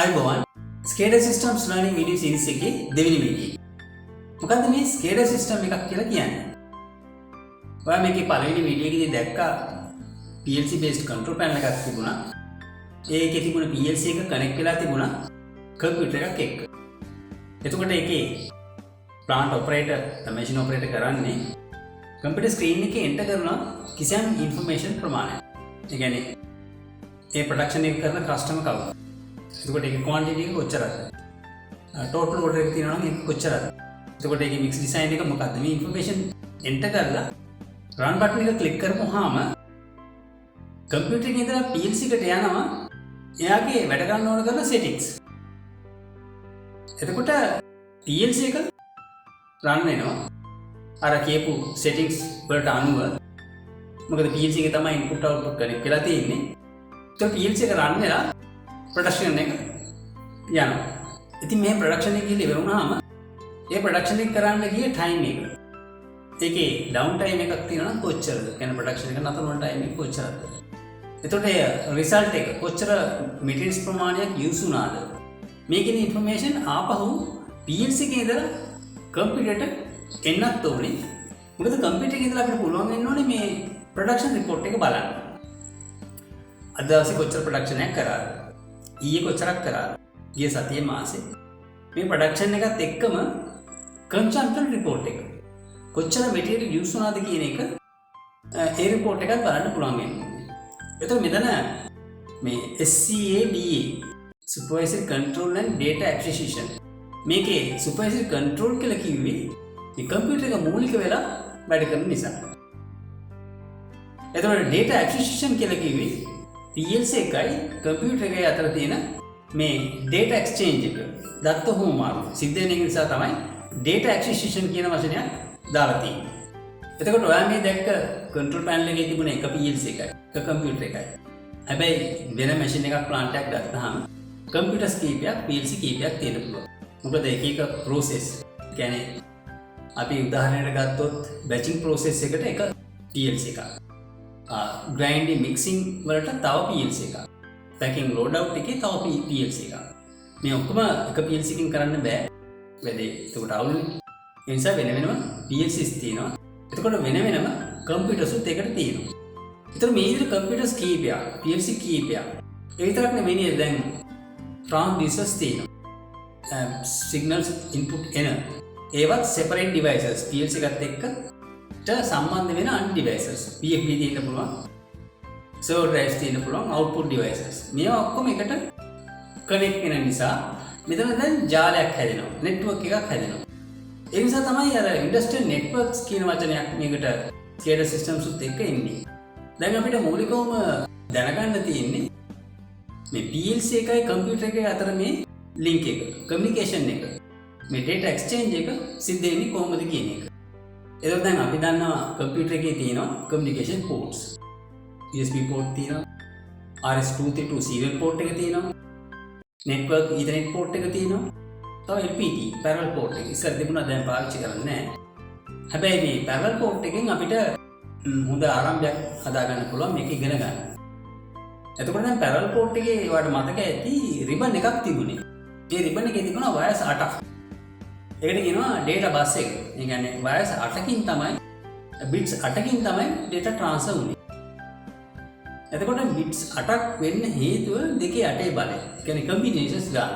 අයිබෝවන් ස්කේඩර් systems learning video series එකේ දෙවෙනි වීඩියෝ. මොකද්ද මේ ස්කේඩර් සිස්ටම් එකක් කියලා කියන්නේ? ඔයා මේකේ පළවෙනි වීඩියෝ එකේදී දැක්කා PLC based control panel එකක් තිබුණා. ඒකේ තිබුණ PLC එක කනෙක්ට් වෙලා තිබුණා කම්පියුටර් එකක් එක්ක. එතකොට ඒකේ plant operator, machine operator කරන්නේ කම්පියුටර් ස්ක්‍රීන් එකේ එන්ටර් කරන කිසියම් ඉන්ෆර්මේෂන් ප්‍රමාණයක්. ඒ කියන්නේ ඒ ප්‍රොඩක්ෂන් එක කරන කස්ටමර් කවුද? එතකොට ඒක ක්වොන්ටිටි එක කොච්චරද? ටෝටල් ඕඩර් එක තියෙනවා නම් ඒක කොච්චරද? එතකොට ඒකේ මික්ස් ඩිසයින් එක මොකක්ද? මේ ඉන්ෆර්මේෂන් එන්ටර් කරලා රන් බටන් එක ක්ලික් කරපුවාම කම්පියුටර් එකේ ඉඳලා PLC එකට යනවා එයාගේ වැඩ ගන්න ඕන කරන සෙටින්ග්ස්. එතකොට PLC එක රන් වෙනවා අර කියපු සෙටින්ග්ස් වලට අනුව. මොකද PLC එකේ තමයි ඉන්පුට් අවුට්පුට් කනෙක්ට් වෙලා තියෙන්නේ. ඒත් PLC එක රන් වෙලා ප්‍රොඩක්ෂන් එක යනවා. ඉතින් මේ ප්‍රොඩක්ෂන් එක ඉවර වුණාම ඒ ප්‍රොඩක්ෂන් එක කරන්න ගිය ටයිම් එක. ඒකේ ඩවුන් ටයිම් එකක් තියෙනවා නම් කොච්චරද? කියන්නේ ප්‍රොඩක්ෂන් එක නතර වෙන ටයිම් එක කොච්චරද? එතකොට ඒ රිසල්ට් එක කොච්චර මෙටීරියල්ස් ප්‍රමාණයක් යූස් වුණාද? මේකේ ඉන්ෆර්මේෂන් ආපහු PLC එකේ ඉඳලා කම්පියුටරට එන්නත් ඕනේ. මොකද කම්පියුටර් එකේ ඉඳලා අපිට පුළුවන් වෙන්න ඕනේ මේ ප්‍රොඩක්ෂන් රිපෝට් එක බලන්න. අද දවසේ කොච්චර ප්‍රොඩක්ෂන් එකක් කරාද? ඊයේ කොච්චරක් කරාද? ගිය සතියේ මාසේ මේ ප්‍රොඩක්ෂන් එකත් එක්කම කන්සම්ප්ෂන් රිපෝට් එක කොච්චර මෙටීරියල් යූස් වුණාද කියන එක ඒ රිපෝට් එකත් බලන්න පුළුවන් වෙනවා. එතකොට මෙතන මේ SCADA Supervisory Control and Data Acquisition මේකේ Supervisory Control කියලා කිව්වේ මේ කම්පියුටර් එක මූලික වෙලා වැඩ කරන නිසා. එතකොට Data Acquisition කියලා කිව්වේ PLC එකයි කම්පියුටර් එකයි අතර තියෙන මේ data exchange එක දත්ත හුවමාරු සිද්ධ වෙන නිසා තමයි data acquisition කියන වචනය දාලා තියෙන්නේ. එතකොට ඔයා මේ දැක්ක control panel එකේ තිබුණ එක PLC එකයි එක කම්පියුටර් එකයි. හැබැයි වෙන machine එකක් plant එකක් ගත්තාම computers කීපයක් PLC කීපයක් තියෙන්න පුළුවන්. මොකද එක එක process කියන්නේ අපි උදාහරණයක් ගත්තොත් batching process එකට එක PLC එකක්. grinding mixing වලට තව PLC එකක්. packing load out එකේ තව PLC එකක්. මේ ඔක්කොම එක PLC එකකින් කරන්න බෑ. වැඩේ ඒකට අවුල්නේ. ඒ නිසා වෙන වෙනම PLCs තියෙනවා. එතකොට වෙන වෙනම computers උත් එකට තියෙනවා. ඒතර මේ විදිහට computers කීපයක්, PLC කීපයක්. ඒ විතරක් නෙමෙයි නේද දැන් transducers තියෙනවා. signals input එන ඒවත් separate devices PLC එකත් එක්ක සම්බන්ධ වෙන අන් devices PFD තියෙන්න පුළුවන් server drives තියෙන්න පුළුවන් output devices මේවා ඔක්කොම එකට connect වෙන නිසා මෙතන දැන් ජාලයක් හැදෙනවා network එකක් හැදෙනවා ඒ නිසා තමයි අර industrial networks කියන වචනයක් මේකට SCADA systems උත් එක්ක එන්නේ දැන් අපිට මූලිකවම දැනගන්න තියෙන්නේ මේ PLC එකයි computer එකයි අතර මේ link එක communication එක මේ data exchange එක සිද්ධ වෙන්නේ කොහොමද කියන එක එතකොට දැන් අපි දන්නවා කම්පියුටර් එකේ තියෙනවා communication ports. USB port තියෙනවා. RS-232 serial port එක තියෙනවා. network ethernet port එක තියෙනවා. තව LPT parallel port එක. ඉස්සර තිබුණා දැන් පාවිච්චි කරන්නේ නැහැ. හැබැයි මේ parallel port එකෙන් අපිට හොඳ ආරම්භයක් හදා ගන්න පුළුවන් මේක ඉගෙන ගන්න. එතකොට දැන් parallel port එකේ ඔයාලට මතක ඇති ribbon එකක් තිබුණේ. ඒ ribbon එකේ තිබුණා wires 8ක්. ඒකට කියනවා data bus එක. ඒ කියන්නේ wires 8කින් තමයි bits 8කින් තමයි data transfer වුනේ. එතකොට bits 8ක් වෙන්න හේතුව දෙකේ 8 බලය. ඒ කියන්නේ combinations ගන්න.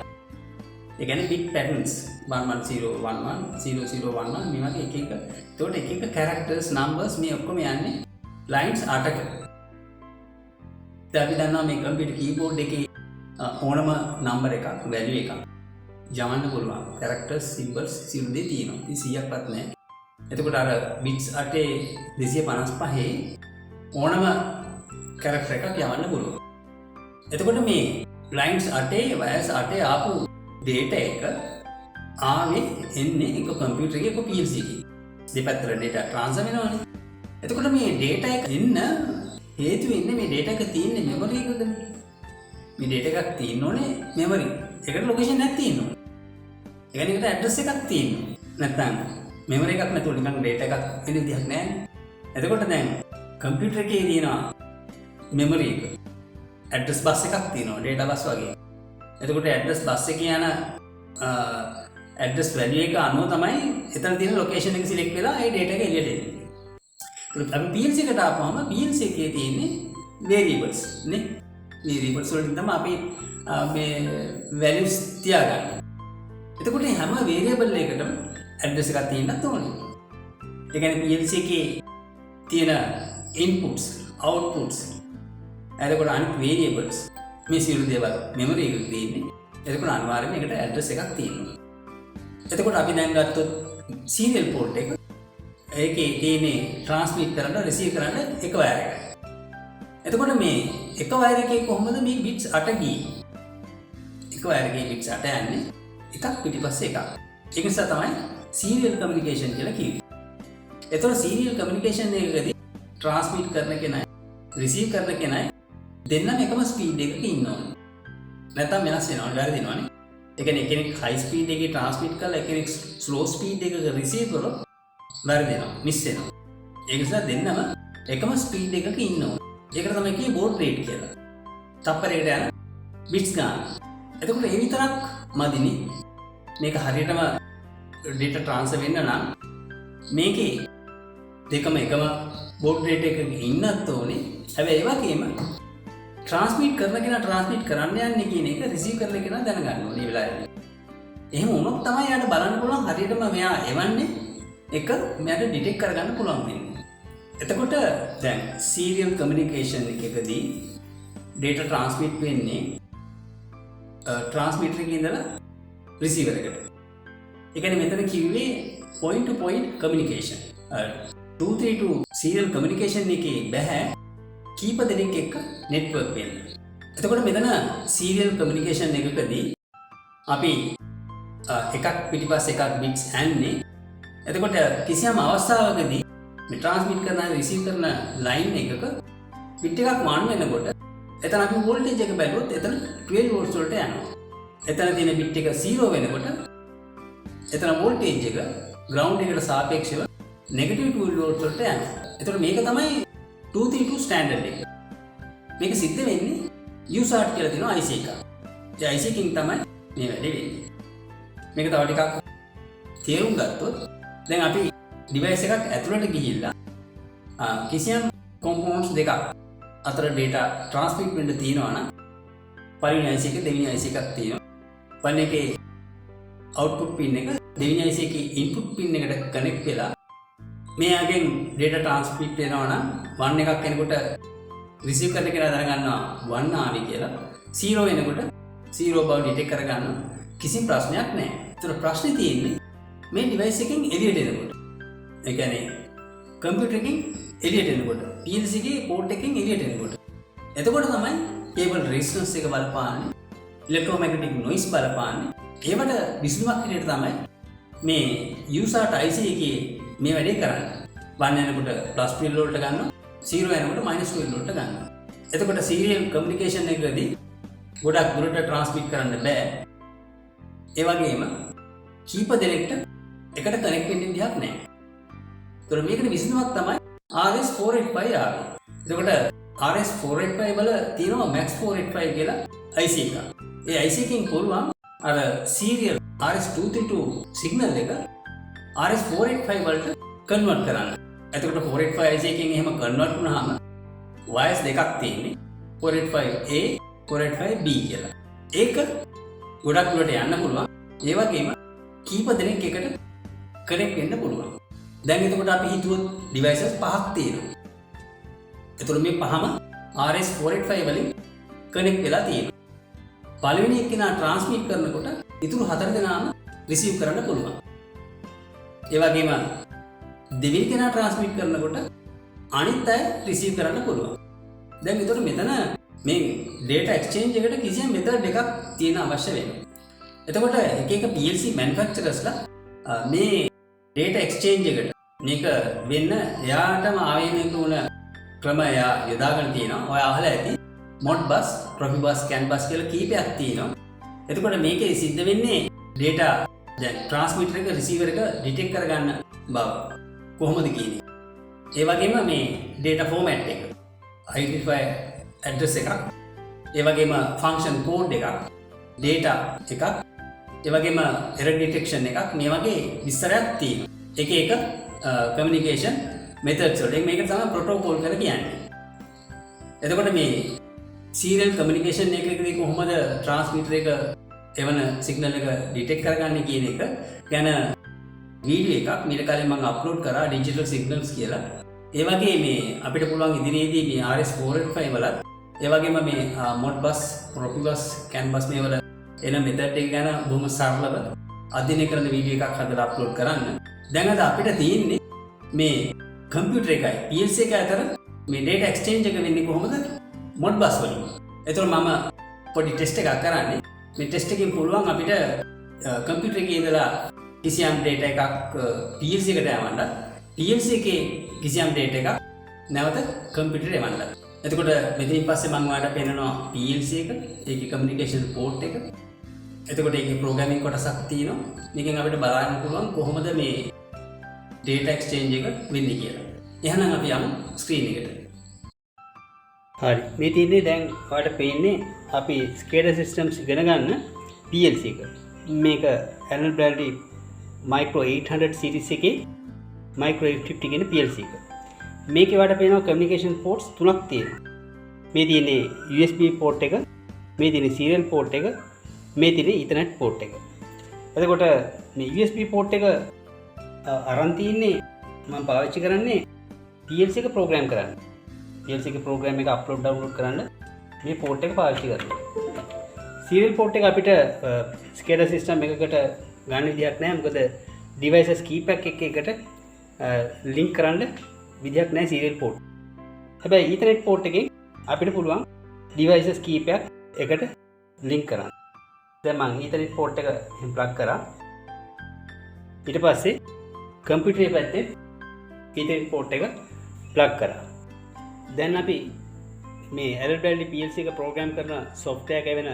ඒ කියන්නේ bit patterns 11011 0011 මේ වගේ එක එක. එතකොට එක එක characters numbers මේ ඔක්කොම යන්නේ lines 8ක. දැන් අපි දන්නවා මේ computer keyboard එකේ ඕනම number එකක් value එකක් යවන්න පුළුවන් characters symbols සියලු දේ තියෙනවා. ඉතින් 100ක්වත් නැහැ. එතකොට අර bits 8 255 ඕනම character එකක් යවන්න පුළුවන්. එතකොට මේ lines 8 wires 8 ආපු data එක ආවේ එන්නේ එක computer එකේ එක PLC එකේ. දෙපැත්තට data transfer වෙනවනේ. එතකොට මේ data එක එන්න හේතු වෙන්නේ මේ data එක තියෙන්නේ memory එකකද? මේ data එකක් තියෙනෝනේ memory. ඒකට location එකක් තියෙනවා. ඒ කියන්නේ ඒකට address එකක් තියෙනවා. නැත්නම් memory එකක් නැතුව නිකන් data එකක් එන විදිහක් නැහැ. එතකොට දැන් computer එකේ තියෙන memory එක address bus එකක් තියෙනවා data bus වගේ. එතකොට ඇඩ්‍රස් බස් එකේ යන ඇඩ්‍රස් වැලියු එක අනුව තමයි එතන තියෙන ලොකේෂන් එක සිලෙක්ට් වෙලා ඒ data එක එළියට එන්නේ. ඒත් අපි PLC එකට ආපුවම PLC එකේ තියෙන්නේ variables නේ. variables වලින් තමයි අපි මේ values තියාගන්නේ. එතකොට හැම variable එකකටම address එකක් තියෙන්නත් ඕනේ. ඒ කියන්නේ PLC එකේ තියෙන inputs, outputs, එතකොට අනිත් variables මේ සියලු දේවල් memory එකක තියෙන්නේ. එතකොට අනිවාර්යයෙන්ම ඒකට address එකක් තියෙනවා. එතකොට අපි දැන් ගත්තොත් serial port එක ඒකේ තියෙන්නේ transmit කරන්න, receive කරන්න එක wire එකයි. එතකොට මේ එක wire එකේ කොහොමද මේ bits 8 ගියේ? එක wire එකේ bits 8 යන්නේ එකක් පිටිපස්සේ එකක්. ඒක නිසා තමයි serial communication කියලා කිව්වේ. එතකොට serial communication එකකදී transmit කරන කෙනයි receive කරන කෙනයි දෙන්නම එකම ස්පීඩ් එකක ඉන්න ඕනේ. නැත්නම් වෙනස් වෙනවා, වැරදිනවනේ. ඒ කියන්නේ කෙනෙක් high speed එකේ transmit කරලා කෙනෙක් slow speed එකක receive කරොත් වැරදිනවා, මිස් වෙනවා. ඒ නිසා දෙන්නම එකම ස්පීඩ් එකක ඉන්න ඕනේ. ඒකට තමයි කියේ baud rate කියලා. තප්පරයකට යන bits ගන්න. එතකොට ඒ විතරක් මදිනේ. මේක හරියටම data transfer වෙන්න නම් මේකේ දෙකම එකම baud rate එකක ඉන්නත් ඕනේ. හැබැයි ඒ වගේම transmit කරන කෙනා transmit කරන්න යන්නේ කියන එක receive කරන කෙනා දැනගන්න ඕනේ මේ වෙලාවේදී. එහෙම වුණොත් තමයි යාට බලන්න පුළුවන් හරියටම මෙයා එවන්නේ එක මෙයාට detect කරගන්න පුළුවන් වෙන්නේ. එතකොට දැන් serial communication එකකදී data transmit වෙන්නේ transmitter එකේ ඉඳලා receiver එකට. ඒ කියන්නේ මෙතන කිව්වේ point to point communication. 232 serial communication එකේ බෑ කීප දෙනෙක් එක්ක network වෙන්න. එතකොට මෙතන serial communication එකකදී අපි එකක් පිටිපස්සේ එකක් bits යන්නේ. එතකොට කිසියම් අවස්ථාවකදී මේ transmit කරන receive කරන line එකක bit එකක් මාන වෙනකොට එතන අපි voltage එක බැලුවොත් එතන 12 volts වලට යනවා. එතන තියෙන bit එක 0 වෙනකොට එතන voltage එක ground එකට සාපේක්ෂව negative 12 volts වලට යනවා. එතකොට මේක තමයි 232 standard එක. මේක සිද්ධ වෙන්නේ USART කියලා තියෙනවා IC එකක්. ඒ IC එකකින් තමයි මේ වැඩේ වෙන්නේ. මේක තව ටිකක් තේරුම් ගත්තොත් දැන් අපි device එකක් ඇතුළට ගිහිල්ලා කිසියම් components දෙකක් අතර data transmit වෙන්න තියෙනවා නම් පළවෙනි IC එකේ දෙවෙනි IC එකක් තියෙනවා. පළවෙනි එකේ output pin එක දෙවෙනි IC එකේ input pin එකට connect වෙලා මෙයාගෙන් data transmit වෙනවා නම් 1 එකක් කෙනෙකුට receive කරන්න කෙනා දැනගන්නවා 1 ආවි කියලා. 0 වෙනකොට 0 බව detect කරගන්න කිසිම ප්‍රශ්නයක් නැහැ. ඒතර ප්‍රශ්නේ තියෙන්නේ මේ device එකෙන් එළියට එනකොට. ඒ කියන්නේ computer එකෙන් එළියට එනකොට, PLC එකේ port එකෙන් එළියට එනකොට. එතකොට තමයි cable resistance එක බලපාන්නේ, electromagnetic noise බලපාන්නේ. ඒවට විසඳුමක් හැටියට තමයි මේ USART IC එකේ මේ වැඩේ කරන්නේ. 1 යනකොට plus 12 වලට ගන්නවා, 0 යනකොට minus 12 වලට ගන්නවා. එතකොට serial communication එකකදී ගොඩක් දුරට transmit කරන්න බෑ. ඒ වගේම කීප දෙනෙක්ට එකට කනෙක්ට් වෙන්න විදිහක් නැහැ. ඒතර මේකට විසඳුමක් තමයි RS485 ආවේ. එතකොට RS485 වල තියෙනවා MAX 485 කියලා IC එකක්. ඒ IC එකෙන් පුළුවන් අර serial RS232 signal එක RS485 වලට කන්වර්ට් කරන්න. එතකොට 485 IC එකෙන් එහෙම කන්වර්ට් වුණාම wires දෙකක් තියෙන්නේ 485A 485B කියලා. ඒක ගොඩක් දුරට යන්න පුළුවන්. ඒ වගේම කීප දෙනෙක් එකට කනෙක්ට් වෙන්න පුළුවන්. දැන් එතකොට අපි හිතුවොත් devices පහක් තියෙනවා. එතකොට මේ පහම RS485 වලින් කනෙක්ට් වෙලා තියෙනවා. පළවෙනි එක්කෙනා transmit කරනකොට ඉතුරු 4 දෙනාම receive කරන්න පුළුවන්. ඒ වගේම දෙවෙනි කෙනා transmit කරනකොට අනිත් අය receive කරන්න පුළුවන්. දැන් එතකොට මෙතන මේ data exchange එකට කිසියම් method එකක් තියෙන අවශ්‍ය වෙනවා. එතකොට එක එක PLC manufacturersලා මේ data exchange එකට මේක වෙන්න එයාටම ආවේනික වුණ ක්‍රම එයා යොදාගෙන තියෙනවා. ඔය අහලා ඇති Modbus, Profibus, CAN bus කියලා කීපයක් තියෙනවා. එතකොට මේකේ සිද්ධ වෙන්නේ data දැන් transmitter එක receiver එක detect කරගන්න බව කොහොමද කියන්නේ. ඒ වගේම මේ data format එක identifier address එකක්, ඒ වගේම function code එකක්, data එකක් ඒ වගේම error detection එකක් මේ වගේ විස්තරයක් තියෙනවා. එක එක communication methods වලින් මේකට තමයි protocol කියලා කියන්නේ. එතකොට මේ serial communication එකකදී කොහොමද transmitter එක එවන signal එක detect කරගන්නේ කියන එක ගැන වීඩියෝ එකක් මීට කලින් මම අප්ලෝඩ් කරා digital signals කියලා. ඒ වගේ මේ අපිට පුළුවන් ඉදිරියේදී මේ RS485 වල ඒ වගේම මේ Modbus, Profibus, CAN bus මේ වල එන method එක ගැන බොහොම සරලව අධ්‍යයනය කරන වීඩියෝ එකක් හදලා අප්ලෝඩ් කරන්න. දැන් අද අපිට තියෙන්නේ මේ කම්පියුටර් එකයි PLC එක අතර මේ data exchange එක වෙන්නේ කොහොමද? Modbus වලින්. එතකොට මම පොඩි ටෙස්ට් එකක් කරන්නේ. මේ ටෙස්ට් එකෙන් පුළුවන් අපිට කම්පියුටර් එකේ ඉඳලා කිසියම් data එකක් PLC එකට යවන්න. PLC එකේ කිසියම් data එකක් නැවත කම්පියුටර් එවන්න. එතකොට මෙතනින් පස්සේ මම ඔයාලට පෙන්නනවා PLC එක, ඒකේ communication port එක. එතකොට ඒකේ programming කොටසක් තියෙනවා. මේකෙන් අපිට බලන්න පුළුවන් කොහොමද මේ data exchange එක වෙන්නේ කියලා. එහෙනම් අපි යමු screen එකට. හරි. මේ තියෙන්නේ දැන් ඔයාලට පේන්නේ අපි SCADA systems ඉගෙන ගන්න PLC එක. මේක Allen Bradley Micro 800 series එකේ Micro 850 කියන PLC එක. මේකේ වඩා පේනවා communication ports තුනක් තියෙනවා. මේ තියෙන්නේ USB port එක, මේ තියෙන්නේ serial port එක, මේ තියෙන්නේ Ethernet port එක. එතකොට මේ USB port එක අරන් තින්නේ මම පාවිච්චි කරන්නේ PLC එක program කරන්න. PLC එක program එක upload download කරන්න මේ port එක පාවිච්චි කරනවා. serial port එක අපිට SCADA system එකකට ගන්න විදියක් නැහැ. මොකද devices keypack එකට link කරන්න විදියක් නැහැ serial port. හැබැයි Ethernet port එකෙන් අපිට පුළුවන් devices keypack එකට link කරන්න. දැන් මම Ethernet port එක plug කරා. ඊට පස්සේ computer එකේ පැත්තේ Ethernet port එක plug කරා. දැන් අපි මේ Allen Bradley PLC එක program කරන software එක වෙන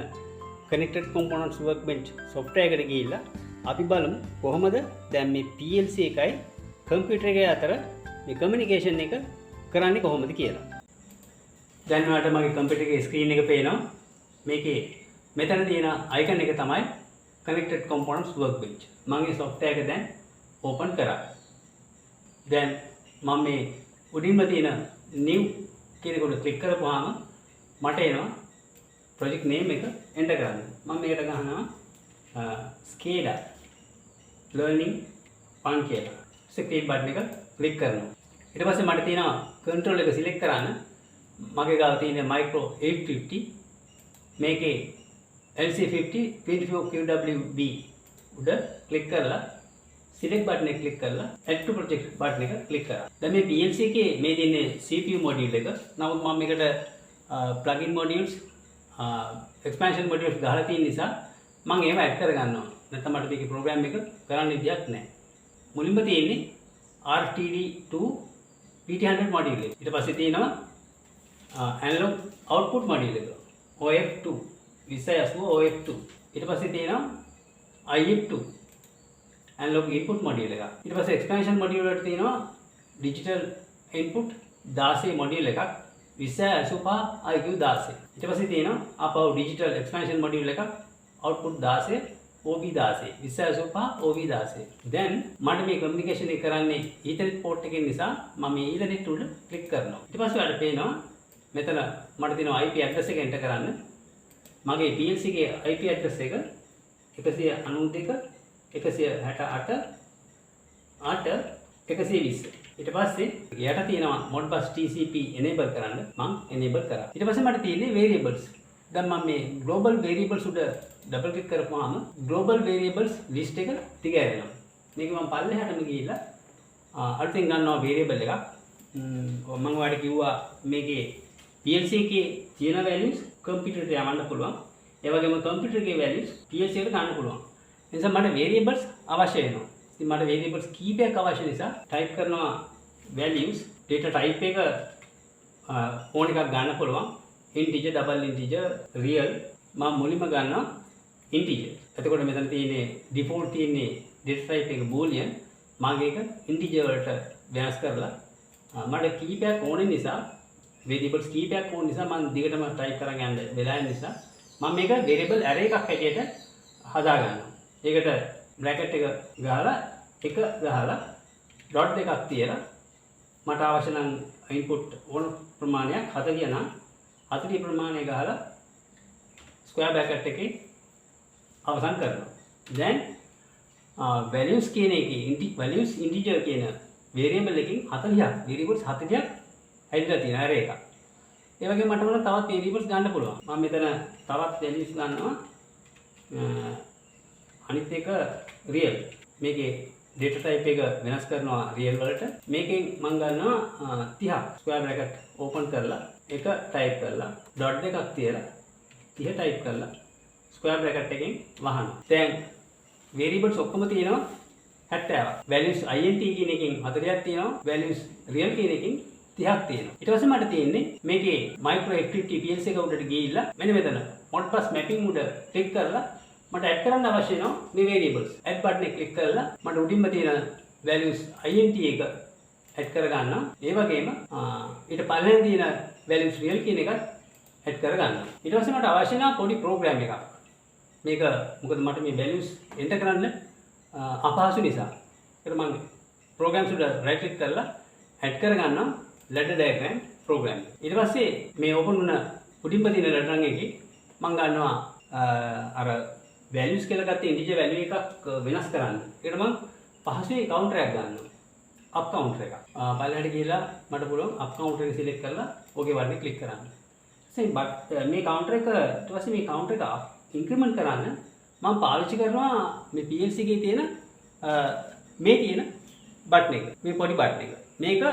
connected components workbench software එකට ගිහිල්ලා අපි බලමු කොහොමද දැන් මේ PLC එකයි computer එකයි අතර මේ communication එක කරන්නේ කොහොමද කියලා. දැන් ඔයාලට මගේ computer එකේ screen එක පේනවා. මේකේ මෙතන තියෙන icon එක තමයි connected components workbench. මම මේ software එක දැන් open කරා. දැන් මම මේ උඩින්ම තියෙන new කියන එක උඩ click කරපුවාම මට එනවා project name එක enter කරන්න. මම මේකට ගහනවා SCADA learning fun කියලා. create button එක click කරනවා. ඊට පස්සේ මට තියෙනවා control එක select කරන්න. මගේ ගාව තියෙන micro 850 මේකේ LC50 24QWB උඩ click කරලා select button එක click කරලා add to project button එක click කරා. දැන් මේ PLC එකේ මේ තියෙන්නේ CPU module එක. නමුත් මම මේකට plugin modules expansion modules ගහලා තියෙන නිසා මම ඒව add කරගන්නවා. නැත්නම් මට මේකේ program එක කරන්න විදියක් නැහැ. මුලින්ම තියෙන්නේ RTD2 PT100 module එක. ඊට පස්සේ තියෙනවා analog output module එක OF2 2080 OF2. ඊට පස්සේ තියෙනවා IF2 analog input module එක. ඊට පස්සේ expansion module වලට තියෙනවා digital input 16 module එකක් 2085 IQ 16. ඊට පස්සේ තියෙනවා අපව digital expansion module එකක් output 16 OB 16 2085 OB 16. දැන් මට මේ communication එක කරන්නේ Ethernet port එකෙන් නිසා මම මේ Ethernet උඩ click කරනවා. ඊට පස්සේ ඔයාලට පේනවා මෙතන මට තියෙනවා IP address එක enter කරන්න. මගේ PLC එකේ IP address එක 192 168 8 120. ඊට පස්සේ යට තියෙනවා Modbus TCP enable කරන්න මම enable කරා. ඊට පස්සේ මට තියෙන්නේ variables. දැන් මම මේ global variables උඩ double click කරපුවාම global variables list එක දිගහැරෙනවා. මේක මම පල්ලෙහාටම ගිහිල්ලා අලුතෙන් ගන්නවා variable එකක්. මම ඔයාලට කිව්වා මේකේ PLC එකේ තියෙන values computer එකට යවන්න පුළුවන්. ඒ වගේම computer එකේ values PLC එකට ගන්න පුළුවන්. ඒ නිසා මට variables අවශ්‍ය වෙනවා. ඉතින් මට variables කීපයක් අවශ්‍ය නිසා type කරනවා values data type එක ඕන එකක් ගන්න පුළුවන්. integer, double integer, real මම මුලින්ම ගන්නවා integer. එතකොට මෙතන තියෙන්නේ default තියෙන්නේ data type එක boolean. මම ඒක integer වලට වෙනස් කරලා මට කීපයක් ඕන නිසා variables කීපයක් ඕන නිසා මම දිගටම type කරන් යන්න වෙලා යන නිසා මම මේක variable array එකක් හැටියට හදා ගන්නවා. ඒකට bracket එක ගහලා එක ගහලා dot දෙකක් තියලා මට අවශ්‍ය නම් input ඕන ප්‍රමාණයක් 40 නම් 40 ප්‍රමාණය ගහලා square bracket එකේ අවසන් කරනවා. දැන් values කියන එකේ values integer කියන variable එකකින් 40ක් variables 40ක් හැදිලා තියෙන array එකක්. ඒ වගේම මට වල තවත් variables ගන්න පුළුවන්. මම මෙතන තවත් values ගන්නවා. අනිත් එක real. මේකේ data type එක වෙනස් කරනවා real වලට. මේකෙන් මම ගන්නවා 30ක් square bracket open කරලා එක type කරලා dot දෙකක් තියලා 30 type කරලා square bracket එකෙන් වහනවා. දැන් variables ඔක්කොම තියෙනවා 70ක්. values int කියන එකෙන් 40ක් තියෙනවා. values real කියන එකෙන් 30ක් තියෙනවා. ඊට පස්සේ මට තියෙන්නේ මේකේ micro FTP PLC එක උඩට ගිහිල්ලා මෙන්න මෙතන modbus mapping උඩ ක්ලික් කරලා මට add කරන්න අවශ්‍ය වෙනවා මේ variables. add button එක ක්ලික් කරලා මට උඩින්ම තියෙන values int එක add කර ගන්නවා. ඒ වගේම ඊට පල්ලෙන් තියෙන values real කියන එකත් add කර ගන්නවා. ඊට පස්සේ මට අවශ්‍ය වෙනවා පොඩි program එකක්. මේක මොකද මට මේ values enter කරන්න අපහසු නිසා. ඒකට මම programs උඩ right click කරලා add කර ගන්නවා ladder diagram program. ඊට පස්සේ මේ open වුණ උඩින්ම තියෙන ladder එකේ මම ගන්නවා අර values කියලා ගත්ත integer value එකක් වෙනස් කරන්න. ඒකට මම පහසුවේ counter එකක් ගන්නවා. up counter එකක්. පල්ලෙහාට ගිහලා මට පුළුවන් up counter එක select කරලා ඕකේ වර්ණේ click කරන්න. මේ counter එක ඊට පස්සේ මේ counter එක increment කරන්න මම පාවිච්චි කරනවා මේ PLC එකේ තියෙන මේ තියෙන button එක. මේ පොඩි button එක. මේක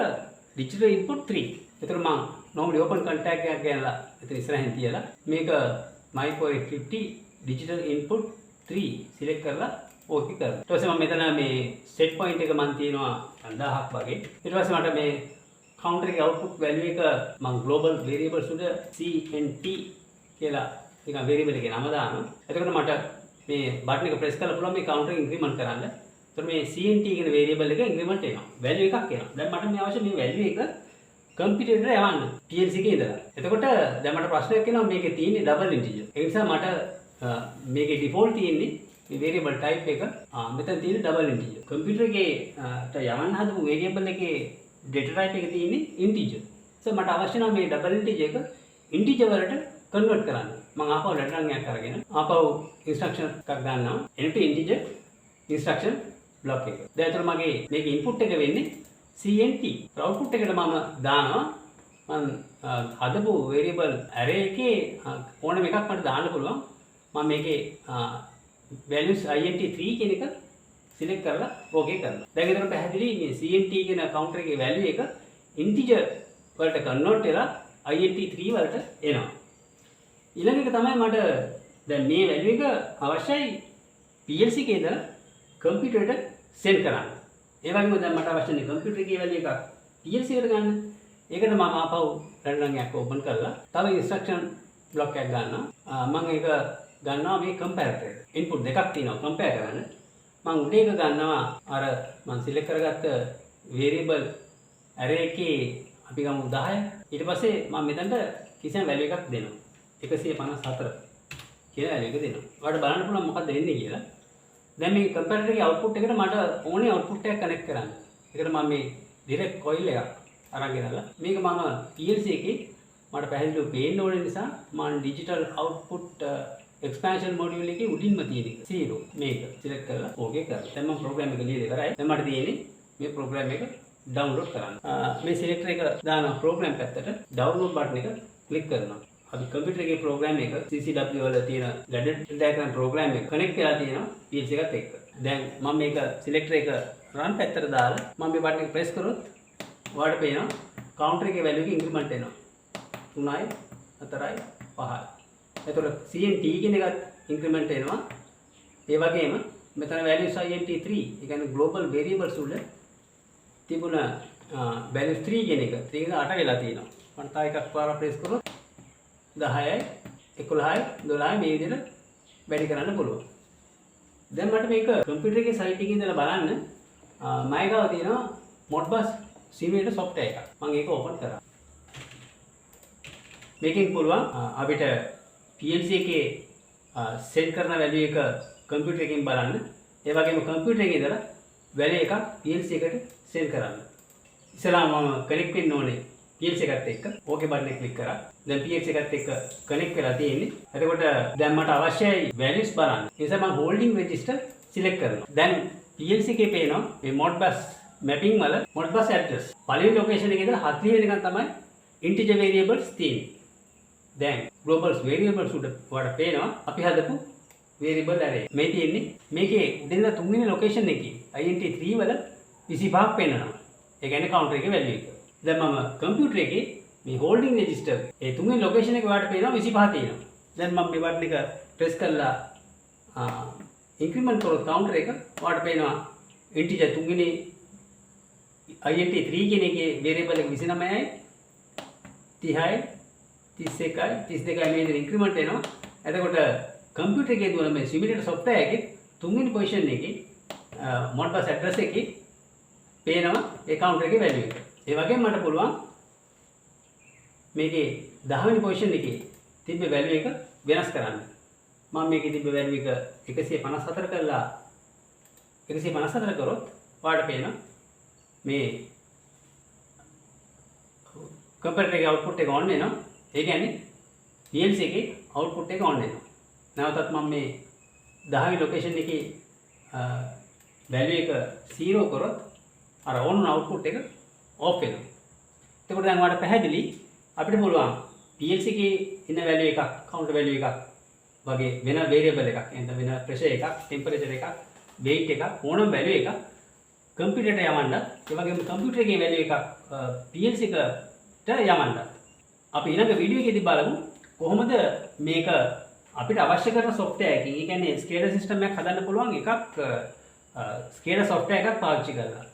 digital input 3. ඒතර මම normally open contact එකක් ගන්නලා එතන ඉස්සරහින් තියලා මේක micro FTP digital input 3 select කරලා ඕකේ කරනවා. ඊට පස්සේ මම මෙතන මේ set point එක මම තියනවා 5000ක් වගේ. ඊට පස්සේ මට මේ counter එකේ output value එක මම global variables උඩ CNT කියලා නිකන් variable එකේ නම දානවා. එතකොට මට මේ button එක press කරලා පුළුවන් මේ counter එක increment කරන්න. එතකොට මේ CNT කියන variable එක increment වෙනවා. value එකක් එනවා. දැන් මට මේ අවශ්‍ය මේ value එක computer එකට යවන්න PLC එකේ ඉඳලා. එතකොට දැන් මට ප්‍රශ්නයක් එනවා මේකේ තියෙන්නේ double integer. ඒ නිසා මට මේකේ default තියෙන්නේ මේ variable type එක මෙතන තියෙන double integer. computer එකේ යවන්න හදපු variable එකේ data type එක තියෙන්නේ integer. මට අවශ්‍ය නම් මේ double integer එක integer වලට convert කරන්න. මම ආපහු letter එකක් අරගෙන ආපහු instruction එකක් ගන්නවා. int integer instruction block එක. දැන් අතන මගේ මේක input එක වෙන්නේ CNT. output එකට මම දානවා මම හදපු variable array එකේ ඕනම එකක් මට දාන්න පුළුවන්. මම මේකේ values int3 කියන එක select කරලා okay කරනවා. දැන් එතන පැහැදිලි මේ CNT කියන counter එකේ value එක integer වලට convert වෙලා int3 වලට එනවා. ඊළඟ එක තමයි මට දැන් මේ value එක අවශ්‍යයි PLC එකේ ඉඳලා computer එකට send කරන්න. ඒ වගේම දැන් මට අවශ්‍ය නේ computer එකේ value එකක් PLC එකට ගන්න. ඒකට මම ආපහු රැන්ඩම් එකක් open කරලා තව instruction block එකක් ගන්නවා. මම ඒක ගන්නවා මේ comparator එක. input දෙකක් තියෙනවා compare කරන්න. මම උඩේ එක ගන්නවා අර මම select කරගත්ත variable array එකේ අපි ගමු 10. ඊට පස්සේ මම මෙතනට කිසියම් value එකක් දෙනවා. 154 කියලා value එක දෙනවා. ඔයාලට බලන්න පුළුවන් මොකක්ද වෙන්නේ කියලා. දැන් මේ comparator එකේ output එකට මට ඕනේ output එකක් connect කරන්න. ඒකට මම මේ direct coil එකක් අරන් ගෙනල්ලා මේක මම PLC එකේ මට පැහැදිලිව පේන්න ඕන නිසා මම digital output expansion module එකේ උඩින්ම තියෙන එක 0 මේක select කරලා okay කරලා. දැන් මම program එක ලියලා ඉවරයි. දැන් මට තියෙන්නේ මේ program එක download කරන්න. මේ selector එක දාන program පැත්තට download button එක click කරනවා. අපි computer එකේ program එක CCW වල තියෙන ladder diagram program එක connect කරලා තියෙනවා PLC එකත් එක්ක. දැන් මම මේක selector එක run පැත්තට දාලා මම මේ button එක press කරොත් ඔයාලට පේනවා counter එකේ value එක increment වෙනවා. 3යි 4යි 5යි. එතකොට CNT කියන එකත් increment වෙනවා. ඒ වගේම මෙතන values int3 ඒ කියන්නේ global variables උඩ තිබුණ values 3 කියන එක 3 ඉඳන් 8 වෙලා තියෙනවා. මම තව එකක් පාරක් press කරොත් 10යි 11යි 12යි මේ විදිහට වැඩි කරන්න පුළුවන්. දැන් මට මේක computer එකේ site එකේ ඉඳලා බලන්න මම ගාව තියෙනවා modbus simulator software එකක්. මම ඒක open කරා. මේකෙන් පුළුවන් අපිට PLC එකේ සෙට් කරන වැලියු එක කම්පියුටර් එකකින් බලන්න. ඒ වගේම කම්පියුටර් එකේ ඉඳලා වැලියු එකක් PLC එකට සෙන්ඩ් කරන්න. ඉස්සෙල්ලාම මම කනෙක්ට් වෙන්න ඕනේ PLC එකත් එක්ක. ඕකේ බටන් එක ක්ලික් කරා. දැන් PLC එකත් එක්ක කනෙක්ට් වෙලා තියෙන්නේ. එතකොට දැන් මට අවශ්‍යයි වැලියුස් බලන්න. ඒ නිසා මම හෝල්ඩින් රෙජිස්ටර් සිලෙක්ට් කරනවා. දැන් PLC එකේ පේනවා මේ Modbus mapping වල Modbus address. පළවෙනි ලොකේෂන් එකේ ඉඳලා 40 වෙනිකන් තමයි integer variables තියෙන්නේ. දැන් global variables උඩ වඩ පේනවා අපි හදපු variable array. මේ තියෙන්නේ මේකේ උඩින් තුන්වෙනි ලොකේෂන් එකේ int 3 වල 25ක් පෙන්නනවා. ඒ කියන්නේ counter එකේ value එක. දැන් මම කම්පියුටර් එකේ මේ holding register ඒ තුන්වෙනි ලොකේෂන් එකේ වඩ පේනවා 25 තියෙනවා. දැන් මම මේ බටන් එක press කරලා increment කරොත් counter එක වඩ පේනවා integer තුන්වෙනි int 3 කියන එකේ variable එක 29යි 30යි 31යි 32යි මේ විදිහට ඉන්ක්‍රිමන්ට් වෙනවා. එතකොට කම්පියුටර් එකේ දුවන මේ සිමිලේටර් software එකේ තුන්වෙනි පොසිෂන් එකේ Modbus address එකේ පේනවා ඒ කවුන්ටර් එකේ වැලියු එක. ඒ වගේම මට පුළුවන් මේකේ 10 වෙනි පොසිෂන් එකේ තිබ්බ වැලියු එක වෙනස් කරන්න. මම මේකේ තිබ්බ වැලියු එක 154 කරලා 154 කරොත් ඔයාලට පේනවා මේ කම්පියුටර් එකේ අවුට්පුට් එක ඔන් වෙනවා. ඒ කියන්නේ PLC එකේ අවුට්පුට් එක ඔන් වෙනවා. නැවතත් මම මේ 10 වෙනි ලොකේෂන් එකේ වැලියු එක 0 කරොත් අර ඔන් අවුට්පුට් එක ඔෆ් වෙනවා. එතකොට දැන් ඔයාලට පැහැදිලි අපිට පුළුවන් PLC එකේ ඉන්න වැලියු එකක් කවුන්ටර් වැලියු එකක් වගේ වෙන වේරියබල් එකක් එතන වෙන ප්‍රෙෂර් එකක් ටෙම්පරේචර් එකක් weight එකක් ඕනම වැලියු එකක් කම්පියුටරට යවන්නත් ඒ වගේම කම්පියුටර් එකේ වැලියු එකක් PLC එකට යවන්නත් අපි ඊළඟ වීඩියෝ එකේදී බලමු කොහොමද මේක අපිට අවශ්‍ය කරන software එකකින් ඒ කියන්නේ SCADA system එකක් හදන්න පුළුවන් එකක් SCADA software එකක් පාවිච්චි කරලා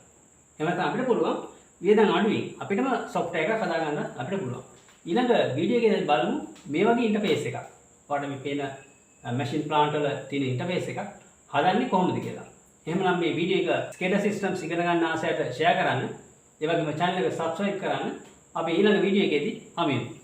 එහෙම නැත්නම් අපිට පුළුවන් වියදම් අඩුවෙන් අපිටම software එකක් හදා ගන්න අපිට පුළුවන් ඊළඟ වීඩියෝ එකේදී බලමු මේ වගේ ඉන්ටර්ෆේස් එකක් ඔයාලට මේ පේන මැෂින් ප්ලාන්ට් වල තියෙන ඉන්ටර්ෆේස් එකක් හදන්නේ කොහොමද කියලා එහෙමනම් මේ වීඩියෝ එක SCADA systems ඉගෙන ගන්න ආසයට share කරන්න ඒ වගේම channel එක subscribe කරන්න අපි ඊළඟ වීඩියෝ එකේදී හමු වෙමු